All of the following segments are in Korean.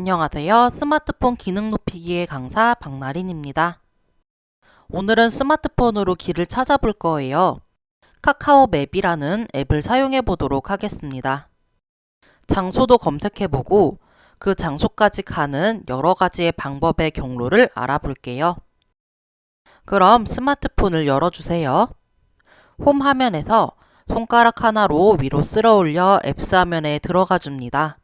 안녕하세요. 스마트폰 기능 높이기의 강사 박나린입니다. 오늘은 스마트폰으로 길을 찾아볼 거예요. 카카오 맵이라는 앱을 사용해 보도록 하겠습니다. 장소도 검색해보고 그 장소까지 가는 여러 가지의 방법의 경로를 알아볼게요. 그럼 스마트폰을 열어주세요. 홈 화면에서 손가락 하나로 위로 쓸어 올려 앱스 화면에 들어가 줍니다.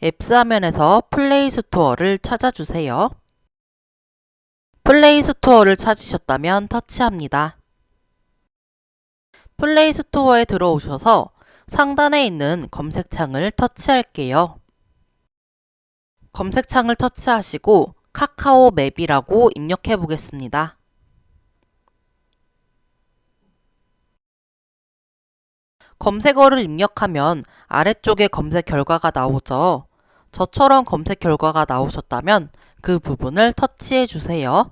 앱스 화면에서 플레이 스토어를 찾아주세요. 플레이 스토어를 찾으셨다면 터치합니다. 플레이 스토어에 들어오셔서 상단에 있는 검색창을 터치할게요. 검색창을 터치하시고 카카오 맵이라고 입력해 보겠습니다. 검색어를 입력하면 아래쪽에 검색 결과가 나오죠. 저처럼 검색 결과가 나오셨다면 그 부분을 터치해 주세요.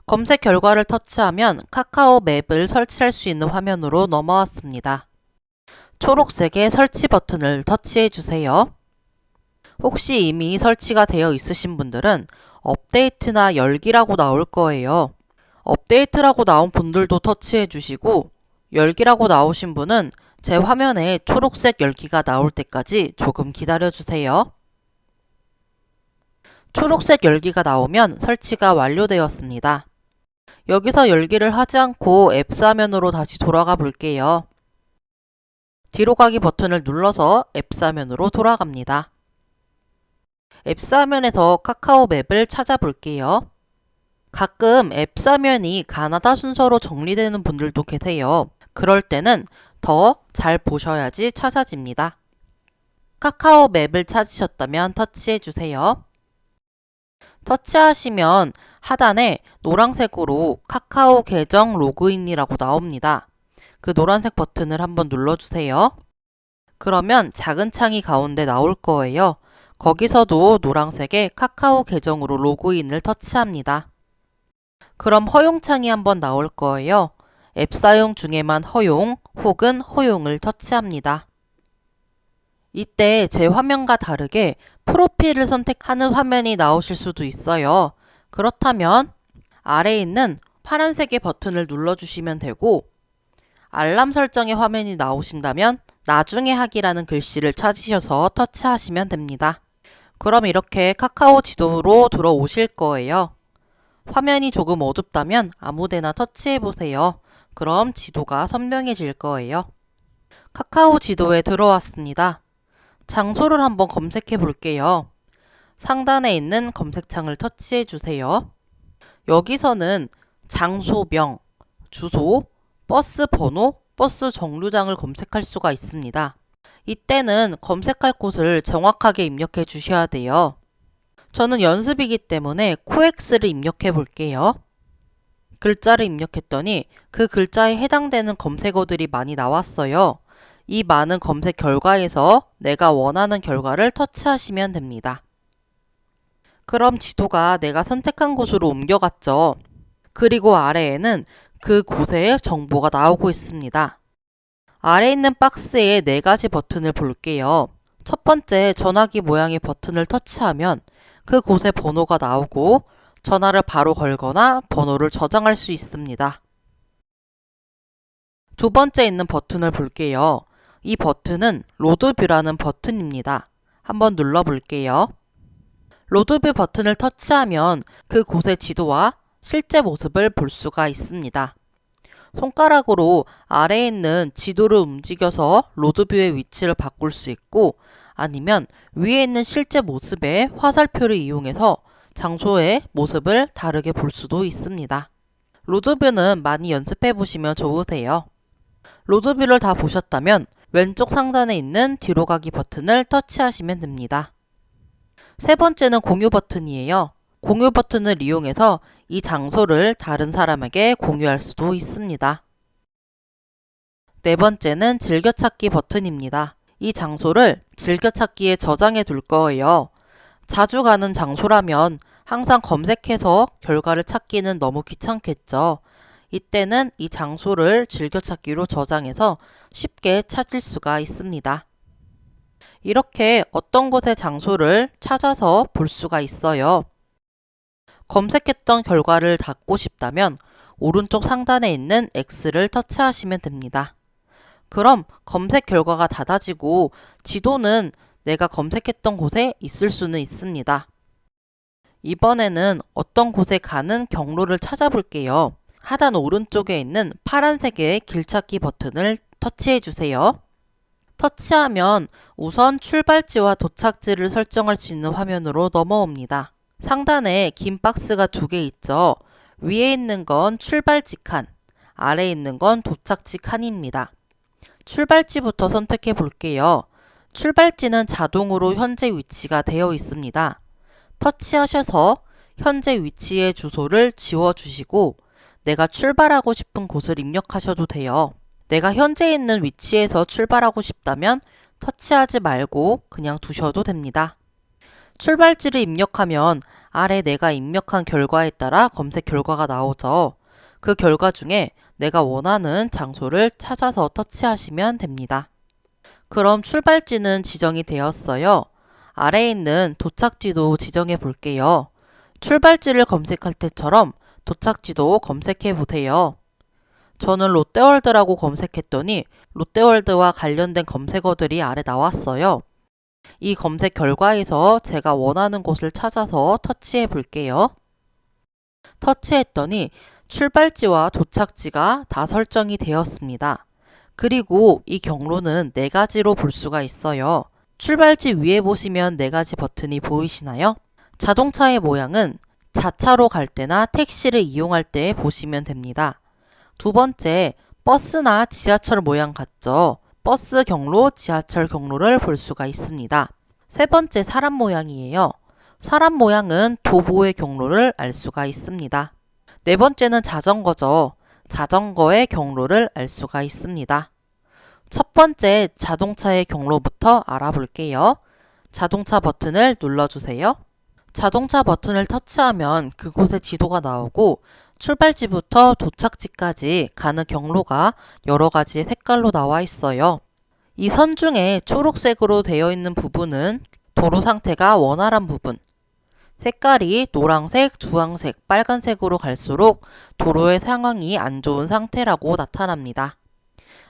검색 결과를 터치하면 카카오 맵을 설치할 수 있는 화면으로 넘어왔습니다. 초록색의 설치 버튼을 터치해 주세요. 혹시 이미 설치가 되어 있으신 분들은 업데이트나 열기라고 나올 거예요. 업데이트라고 나온 분들도 터치해 주시고 열기라고 나오신 분은 제 화면에 초록색 열기가 나올 때까지 조금 기다려 주세요. 초록색 열기가 나오면 설치가 완료되었습니다. 여기서 열기를 하지 않고 앱스 화면으로 다시 돌아가 볼게요. 뒤로 가기 버튼을 눌러서 앱스 화면으로 돌아갑니다. 앱스 화면에서 카카오 맵을 찾아볼게요. 가끔 앱스 화면이 가나다 순서로 정리되는 분들도 계세요. 그럴 때는 더 잘 보셔야지 찾아집니다. 카카오 맵을 찾으셨다면 터치해 주세요. 터치하시면 하단에 노란색으로 카카오 계정 로그인이라고 나옵니다. 그 노란색 버튼을 한번 눌러주세요. 그러면 작은 창이 가운데 나올 거예요. 거기서도 노란색의 카카오 계정으로 로그인을 터치합니다. 그럼 허용창이 한번 나올 거예요. 앱 사용 중에만 허용 혹은 허용을 터치합니다. 이때 제 화면과 다르게 프로필을 선택하는 화면이 나오실 수도 있어요. 그렇다면 아래에 있는 파란색의 버튼을 눌러주시면 되고 알람 설정의 화면이 나오신다면 나중에 하기라는 글씨를 찾으셔서 터치하시면 됩니다. 그럼 이렇게 카카오 지도로 들어오실 거예요. 화면이 조금 어둡다면 아무데나 터치해 보세요. 그럼 지도가 선명해질 거예요. 카카오 지도에 들어왔습니다. 장소를 한번 검색해 볼게요. 상단에 있는 검색창을 터치해 주세요. 여기서는 장소명, 주소, 버스 번호, 버스 정류장을 검색할 수가 있습니다. 이때는 검색할 곳을 정확하게 입력해 주셔야 돼요. 저는 연습이기 때문에 코엑스를 입력해 볼게요. 글자를 입력했더니 그 글자에 해당되는 검색어들이 많이 나왔어요. 이 많은 검색 결과에서 내가 원하는 결과를 터치하시면 됩니다. 그럼 지도가 내가 선택한 곳으로 옮겨갔죠. 그리고 아래에는 그 곳의 정보가 나오고 있습니다. 아래 있는 박스에 4가지 버튼을 볼게요. 첫 번째 전화기 모양의 버튼을 터치하면 그 곳의 번호가 나오고 전화를 바로 걸거나 번호를 저장할 수 있습니다. 두 번째 있는 버튼을 볼게요. 이 버튼은 로드뷰라는 버튼입니다. 한번 눌러볼게요. 로드뷰 버튼을 터치하면 그 곳의 지도와 실제 모습을 볼 수가 있습니다. 손가락으로 아래에 있는 지도를 움직여서 로드뷰의 위치를 바꿀 수 있고 아니면 위에 있는 실제 모습의 화살표를 이용해서 장소의 모습을 다르게 볼 수도 있습니다. 로드뷰는 많이 연습해 보시면 좋으세요. 로드뷰를 다 보셨다면 왼쪽 상단에 있는 뒤로 가기 버튼을 터치하시면 됩니다. 세 번째는 공유 버튼이에요. 공유 버튼을 이용해서 이 장소를 다른 사람에게 공유할 수도 있습니다. 네 번째는 즐겨찾기 버튼입니다. 이 장소를 즐겨찾기에 저장해 둘 거예요. 자주 가는 장소라면 항상 검색해서 결과를 찾기는 너무 귀찮겠죠. 이때는 이 장소를 즐겨찾기로 저장해서 쉽게 찾을 수가 있습니다. 이렇게 어떤 곳의 장소를 찾아서 볼 수가 있어요. 검색했던 결과를 닫고 싶다면 오른쪽 상단에 있는 X를 터치하시면 됩니다. 그럼 검색 결과가 닫아지고 지도는 내가 검색했던 곳에 있을 수는 있습니다. 이번에는 어떤 곳에 가는 경로를 찾아볼게요. 하단 오른쪽에 있는 파란색의 길찾기 버튼을 터치해 주세요. 터치하면 우선 출발지와 도착지를 설정할 수 있는 화면으로 넘어옵니다. 상단에 긴 박스가 2개 있죠. 위에 있는 건 출발지 칸, 아래에 있는 건 도착지 칸입니다. 출발지부터 선택해 볼게요. 출발지는 자동으로 현재 위치가 되어 있습니다. 터치하셔서 현재 위치의 주소를 지워주시고 내가 출발하고 싶은 곳을 입력하셔도 돼요. 내가 현재 있는 위치에서 출발하고 싶다면 터치하지 말고 그냥 두셔도 됩니다. 출발지를 입력하면 아래 내가 입력한 결과에 따라 검색 결과가 나오죠. 그 결과 중에 내가 원하는 장소를 찾아서 터치하시면 됩니다. 그럼 출발지는 지정이 되었어요. 아래에 있는 도착지도 지정해 볼게요. 출발지를 검색할 때처럼 도착지도 검색해 보세요. 저는 롯데월드라고 검색했더니 롯데월드와 관련된 검색어들이 아래 나왔어요. 이 검색 결과에서 제가 원하는 곳을 찾아서 터치해 볼게요. 터치했더니 출발지와 도착지가 다 설정이 되었습니다. 그리고 이 경로는 4가지로 볼 수가 있어요. 출발지 위에 보시면 4가지 버튼이 보이시나요? 자동차의 모양은 자차로 갈 때나 택시를 이용할 때 보시면 됩니다. 두 번째, 버스나 지하철 모양 같죠? 버스 경로, 지하철 경로를 볼 수가 있습니다. 세 번째, 사람 모양이에요. 사람 모양은 도보의 경로를 알 수가 있습니다. 네 번째는 자전거죠. 자전거의 경로를 알 수가 있습니다. 첫 번째, 자동차의 경로부터 알아볼게요. 자동차 버튼을 눌러주세요. 자동차 버튼을 터치하면 그곳의 지도가 나오고 출발지부터 도착지까지 가는 경로가 여러 가지 색깔로 나와 있어요. 이 선 중에 초록색으로 되어 있는 부분은 도로 상태가 원활한 부분, 색깔이 노란색, 주황색, 빨간색으로 갈수록 도로의 상황이 안 좋은 상태라고 나타납니다.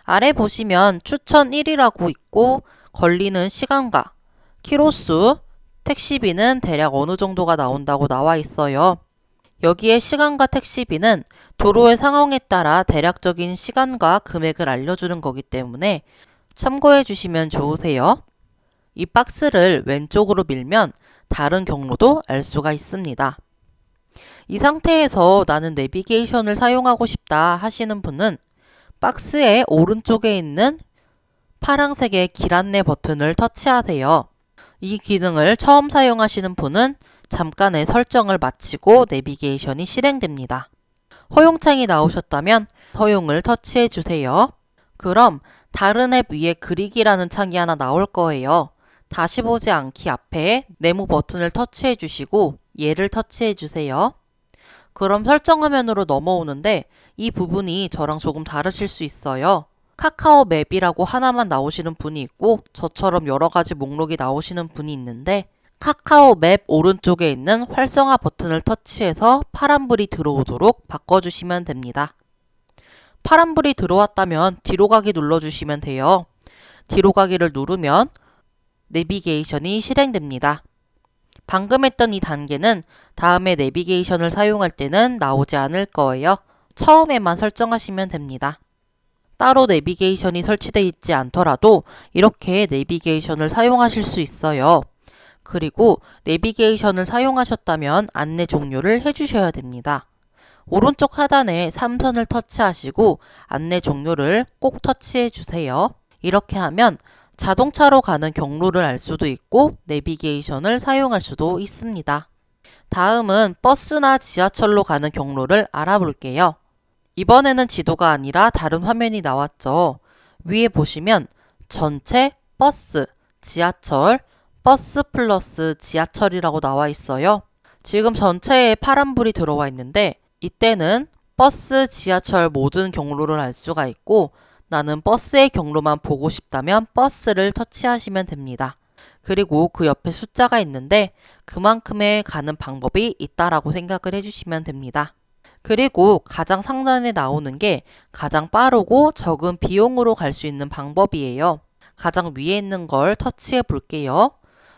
아래 보시면 추천 1이라고 있고 걸리는 시간과 키로수, 택시비는 대략 어느 정도가 나온다고 나와 있어요. 여기에 시간과 택시비는 도로의 상황에 따라 대략적인 시간과 금액을 알려주는 거기 때문에 참고해 주시면 좋으세요. 이 박스를 왼쪽으로 밀면 다른 경로도 알 수가 있습니다. 이 상태에서 나는 내비게이션을 사용하고 싶다 하시는 분은 박스의 오른쪽에 있는 파란색의 길 안내 버튼을 터치하세요. 이 기능을 처음 사용하시는 분은 잠깐의 설정을 마치고 내비게이션이 실행됩니다. 허용창이 나오셨다면 허용을 터치해 주세요. 그럼 다른 앱 위에 그리기라는 창이 하나 나올 거예요. 다시 보지 않기 앞에 네모 버튼을 터치해 주시고 얘를 터치해 주세요. 그럼 설정 화면으로 넘어오는데 이 부분이 저랑 조금 다르실 수 있어요. 카카오 맵이라고 하나만 나오시는 분이 있고 저처럼 여러 가지 목록이 나오시는 분이 있는데 카카오 맵 오른쪽에 있는 활성화 버튼을 터치해서 파란불이 들어오도록 바꿔주시면 됩니다. 파란불이 들어왔다면 뒤로 가기 눌러주시면 돼요. 뒤로 가기를 누르면 내비게이션이 실행됩니다. 방금 했던 이 단계는 다음에 내비게이션을 사용할 때는 나오지 않을 거예요. 처음에만 설정하시면 됩니다. 따로 내비게이션이 설치되어 있지 않더라도 이렇게 내비게이션을 사용하실 수 있어요. 그리고 내비게이션을 사용하셨다면 안내 종료를 해주셔야 됩니다. 오른쪽 하단에 3선을 터치하시고 안내 종료를 꼭 터치해 주세요. 이렇게 하면 자동차로 가는 경로를 알 수도 있고 내비게이션을 사용할 수도 있습니다. 다음은 버스나 지하철로 가는 경로를 알아볼게요. 이번에는 지도가 아니라 다른 화면이 나왔죠. 위에 보시면 전체, 버스, 지하철, 버스 플러스 지하철이라고 나와 있어요. 지금 전체에 파란불이 들어와 있는데 이때는 버스, 지하철 모든 경로를 알 수가 있고 나는 버스의 경로만 보고 싶다면 버스를 터치하시면 됩니다. 그리고 그 옆에 숫자가 있는데 그만큼의 가는 방법이 있다라고 생각을 해주시면 됩니다. 그리고 가장 상단에 나오는 게 가장 빠르고 적은 비용으로 갈 수 있는 방법이에요. 가장 위에 있는 걸 터치해 볼게요.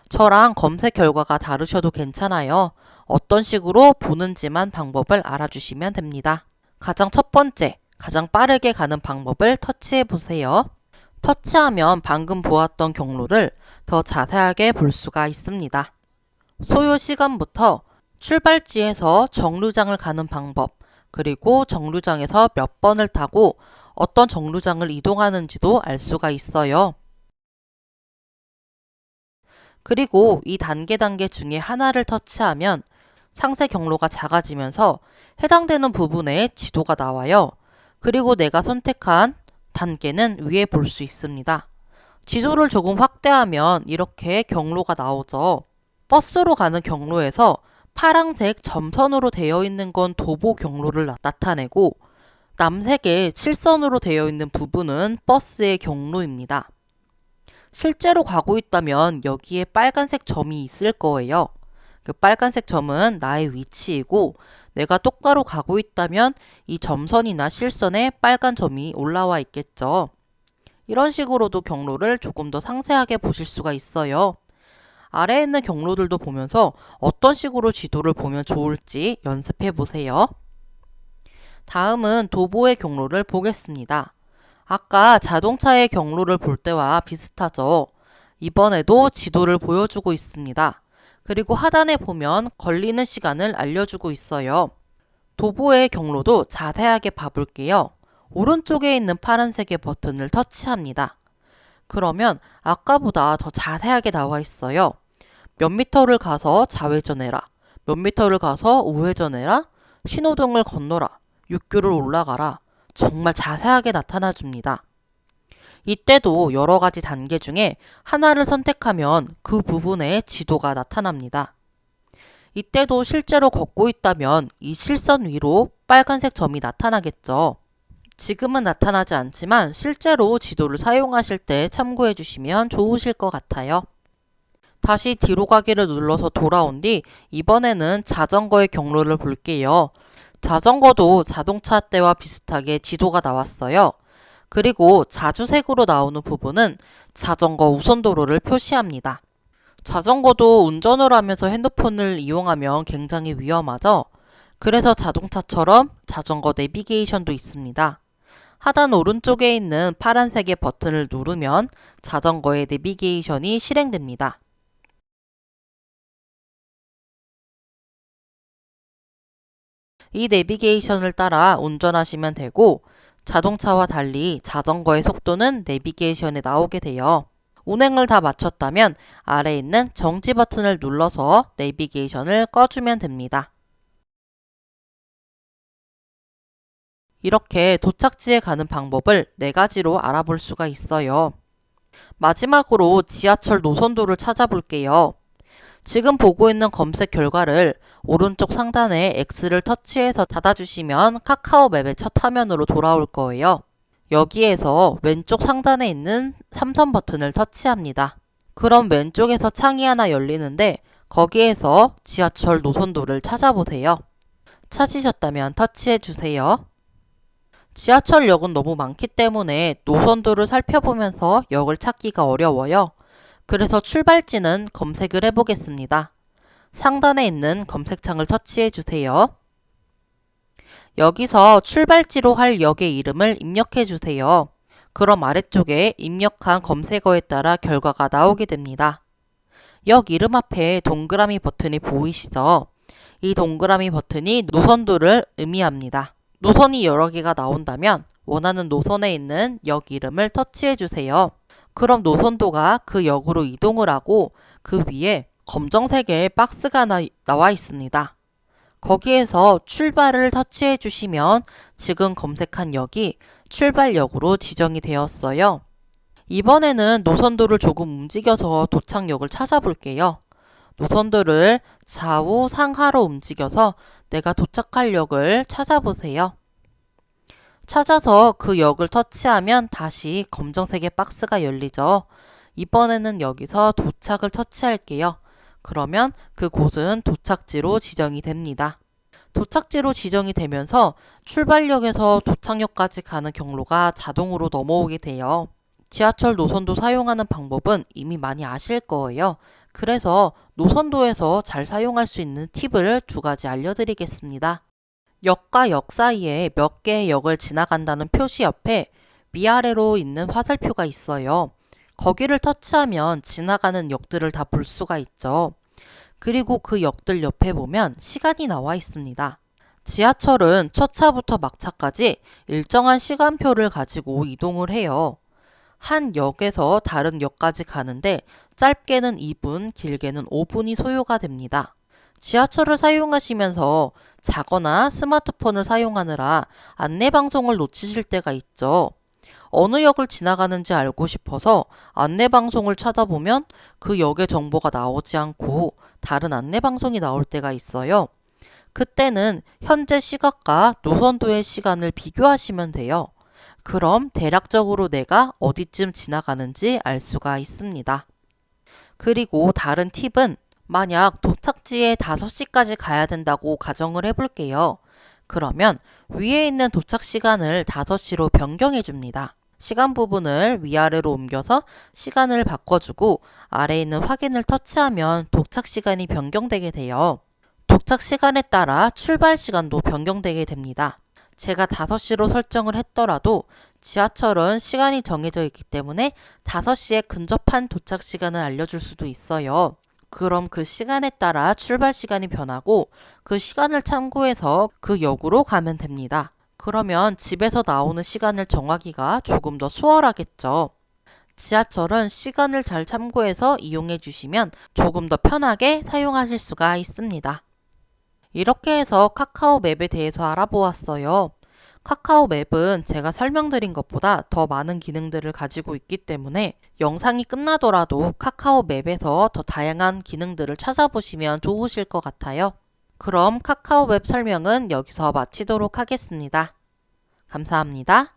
저랑 검색 결과가 다르셔도 괜찮아요. 어떤 식으로 보는지만 방법을 알아주시면 됩니다. 가장 첫 번째, 가장 빠르게 가는 방법을 터치해 보세요. 터치하면 방금 보았던 경로를 더 자세하게 볼 수가 있습니다. 소요 시간부터 출발지에서 정류장을 가는 방법, 그리고 정류장에서 몇 번을 타고 어떤 정류장을 이동하는지도 알 수가 있어요. 그리고 이 단계 중에 하나를 터치하면 상세 경로가 작아지면서 해당되는 부분에 지도가 나와요. 그리고 내가 선택한 단계는 위에 볼 수 있습니다. 지도를 조금 확대하면 이렇게 경로가 나오죠. 버스로 가는 경로에서 파란색 점선으로 되어 있는 건 도보 경로를 나타내고 남색의 칠선으로 되어 있는 부분은 버스의 경로입니다. 실제로 가고 있다면 여기에 빨간색 점이 있을 거예요. 그 빨간색 점은 나의 위치이고 내가 똑바로 가고 있다면 이 점선이나 실선에 빨간 점이 올라와 있겠죠. 이런 식으로도 경로를 조금 더 상세하게 보실 수가 있어요. 아래에 있는 경로들도 보면서 어떤 식으로 지도를 보면 좋을지 연습해 보세요. 다음은 도보의 경로를 보겠습니다. 아까 자동차의 경로를 볼 때와 비슷하죠. 이번에도 지도를 보여주고 있습니다. 그리고 하단에 보면 걸리는 시간을 알려주고 있어요. 도보의 경로도 자세하게 봐볼게요. 오른쪽에 있는 파란색의 버튼을 터치합니다. 그러면 아까보다 더 자세하게 나와 있어요. 몇 미터를 가서 좌회전해라. 몇 미터를 가서 우회전해라. 신호등을 건너라. 육교를 올라가라. 정말 자세하게 나타나 줍니다. 이때도 여러 가지 단계 중에 하나를 선택하면 그 부분에 지도가 나타납니다. 이때도 실제로 걷고 있다면 이 실선 위로 빨간색 점이 나타나겠죠. 지금은 나타나지 않지만 실제로 지도를 사용하실 때 참고해 주시면 좋으실 것 같아요. 다시 뒤로 가기를 눌러서 돌아온 뒤 이번에는 자전거의 경로를 볼게요. 자전거도 자동차 때와 비슷하게 지도가 나왔어요. 그리고 자주색으로 나오는 부분은 자전거 우선도로를 표시합니다. 자전거도 운전을 하면서 핸드폰을 이용하면 굉장히 위험하죠? 그래서 자동차처럼 자전거 내비게이션도 있습니다. 하단 오른쪽에 있는 파란색의 버튼을 누르면 자전거의 내비게이션이 실행됩니다. 이 내비게이션을 따라 운전하시면 되고 자동차와 달리 자전거의 속도는 내비게이션에 나오게 돼요. 운행을 다 마쳤다면 아래에 있는 정지 버튼을 눌러서 내비게이션을 꺼주면 됩니다. 이렇게 도착지에 가는 방법을 4가지로 알아볼 수가 있어요. 마지막으로 지하철 노선도를 찾아볼게요. 지금 보고 있는 검색 결과를 오른쪽 상단에 X를 터치해서 닫아주시면 카카오맵의 첫 화면으로 돌아올 거예요. 여기에서 왼쪽 상단에 있는 3선 버튼을 터치합니다. 그럼 왼쪽에서 창이 하나 열리는데 거기에서 지하철 노선도를 찾아보세요. 찾으셨다면 터치해주세요. 지하철역은 너무 많기 때문에 노선도를 살펴보면서 역을 찾기가 어려워요. 그래서 출발지는 검색을 해보겠습니다. 상단에 있는 검색창을 터치해주세요. 여기서 출발지로 할 역의 이름을 입력해주세요. 그럼 아래쪽에 입력한 검색어에 따라 결과가 나오게 됩니다. 역 이름 앞에 동그라미 버튼이 보이시죠? 이 동그라미 버튼이 노선도를 의미합니다. 노선이 여러 개가 나온다면 원하는 노선에 있는 역 이름을 터치해주세요. 그럼 노선도가 그 역으로 이동을 하고 그 위에 검정색의 박스가 나와 있습니다. 거기에서 출발을 터치해 주시면 지금 검색한 역이 출발역으로 지정이 되었어요. 이번에는 노선도를 조금 움직여서 도착역을 찾아볼게요. 노선도를 좌우 상하로 움직여서 내가 도착할 역을 찾아보세요. 찾아서 그 역을 터치하면 다시 검정색의 박스가 열리죠. 이번에는 여기서 도착을 터치할게요. 그러면 그곳은 도착지로 지정이 됩니다. 도착지로 지정이 되면서 출발역에서 도착역까지 가는 경로가 자동으로 넘어오게 돼요. 지하철 노선도 사용하는 방법은 이미 많이 아실 거예요. 그래서 노선도에서 잘 사용할 수 있는 팁을 두 가지 알려드리겠습니다. 역과 역 사이에 몇 개의 역을 지나간다는 표시 옆에 위아래로 있는 화살표가 있어요. 거기를 터치하면 지나가는 역들을 다 볼 수가 있죠. 그리고 그 역들 옆에 보면 시간이 나와 있습니다. 지하철은 첫 차부터 막차까지 일정한 시간표를 가지고 이동을 해요. 한 역에서 다른 역까지 가는데 짧게는 2분, 길게는 5분이 소요가 됩니다. 지하철을 사용하시면서 자거나 스마트폰을 사용하느라 안내방송을 놓치실 때가 있죠. 어느 역을 지나가는지 알고 싶어서 안내방송을 찾아보면 그 역의 정보가 나오지 않고 다른 안내방송이 나올 때가 있어요. 그때는 현재 시각과 노선도의 시간을 비교하시면 돼요. 그럼 대략적으로 내가 어디쯤 지나가는지 알 수가 있습니다. 그리고 다른 팁은 만약 도착지에 5시까지 가야 된다고 가정을 해볼게요. 그러면 위에 있는 도착 시간을 5시로 변경해 줍니다. 시간 부분을 위아래로 옮겨서 시간을 바꿔주고 아래에 있는 확인을 터치하면 도착 시간이 변경되게 돼요. 도착 시간에 따라 출발 시간도 변경되게 됩니다. 제가 5시로 설정을 했더라도 지하철은 시간이 정해져 있기 때문에 5시에 근접한 도착 시간을 알려줄 수도 있어요. 그럼 그 시간에 따라 출발 시간이 변하고 그 시간을 참고해서 그 역으로 가면 됩니다. 그러면 집에서 나오는 시간을 정하기가 조금 더 수월하겠죠. 지하철은 시간을 잘 참고해서 이용해 주시면 조금 더 편하게 사용하실 수가 있습니다. 이렇게 해서 카카오 맵에 대해서 알아보았어요. 카카오 맵은 제가 설명드린 것보다 더 많은 기능들을 가지고 있기 때문에 영상이 끝나더라도 카카오 맵에서 더 다양한 기능들을 찾아보시면 좋으실 것 같아요. 그럼 카카오 맵 설명은 여기서 마치도록 하겠습니다. 감사합니다.